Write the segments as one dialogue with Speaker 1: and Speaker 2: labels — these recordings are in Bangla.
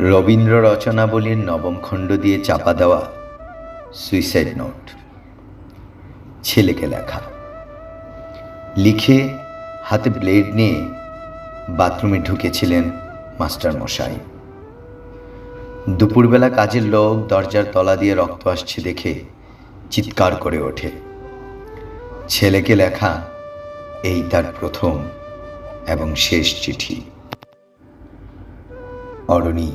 Speaker 1: রবীন্দ্র রচনাবলীর নবম খণ্ড দিয়ে চাপা দেওয়া সুইসাইড নোট। ছেলেকে লেখা। লিখে হাতে ব্লেড নিয়ে বাথরুমে ঢুকেছিলেন মাস্টার মশাই। দুপুরবেলা কাজের লোক দরজার তলা দিয়ে রক্ত আসছে দেখে চিৎকার করে ওঠে। ছেলেকে লেখা এই তার প্রথম এবং শেষ চিঠি। অরণি,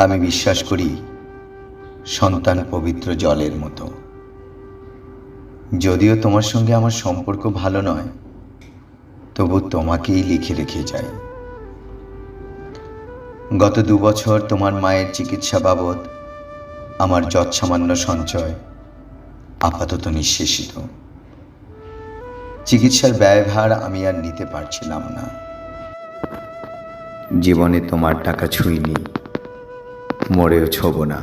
Speaker 1: আমি বিশ্বাস করি সন্তান পবিত্র জলের মতো। যদিও তোমার সঙ্গে আমার সম্পর্ক ভালো নয়, তবু তোমাকেই লিখে রেখে যাই। গত 2 বছর তোমার মায়ের চিকিৎসা বাবদ আমার যৎসামান্য সঞ্চয় আপাতত নিঃশেষিত। চিকিৎসার ব্যয়ভার আমি আর নিতে পারছিলাম না। জীবনে তোমার টাকা ছুঁইনি, মরেও ছোব না।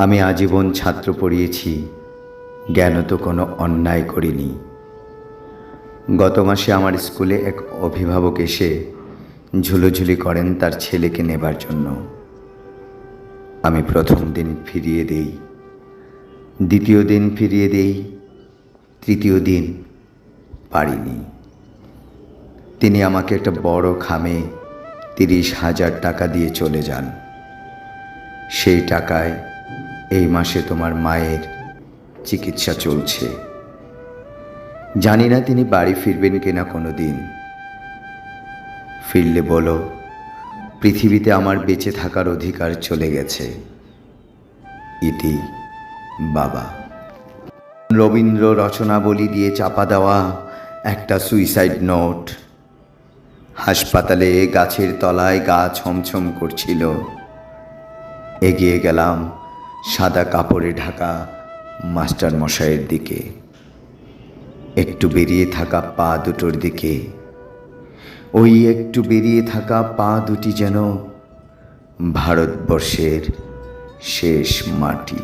Speaker 1: আমি আজীবন ছাত্র পড়িয়েছি, জ্ঞানত কোনো অন্যায় করিনি। গত মাসে আমার স্কুলে এক অভিভাবক এসে ঝুলোঝুলি করেন তার ছেলেকে নেবার জন্য। আমি প্রথম দিন ফিরিয়ে দেই, দ্বিতীয় দিন ফিরিয়ে দেই, তৃতীয় দিন পারিনি। তিনি আমাকে একটা বড় খামে 30,000 টাকা দিয়ে চলে যান। সেই টাকায় এই মাসে তোমার মায়ের চিকিৎসা চলছে। জানি না তিনি বাড়ি ফিরবেন কিনা কোনো দিন। ফিরলে বলো, পৃথিবীতে আমার বেঁচে থাকার অধিকার চলে গেছে। ইতি, বাবা। রবীন্দ্র রচনাবলী দিয়ে চাপা দেওয়া একটা সুইসাইড নোট। হাসপাতালে গাছের তলায় গা ছমছম করছিল। এগিয়ে গেলাম সাদা কাপড়ে ঢাকা মাস্টার মশাইয়ের দিকে, একটু বেরিয়ে থাকা পা দুটোর দিকে। ওই একটু বেরিয়ে থাকা পা দুটি যেন ভারতবর্ষের শেষ মাটি।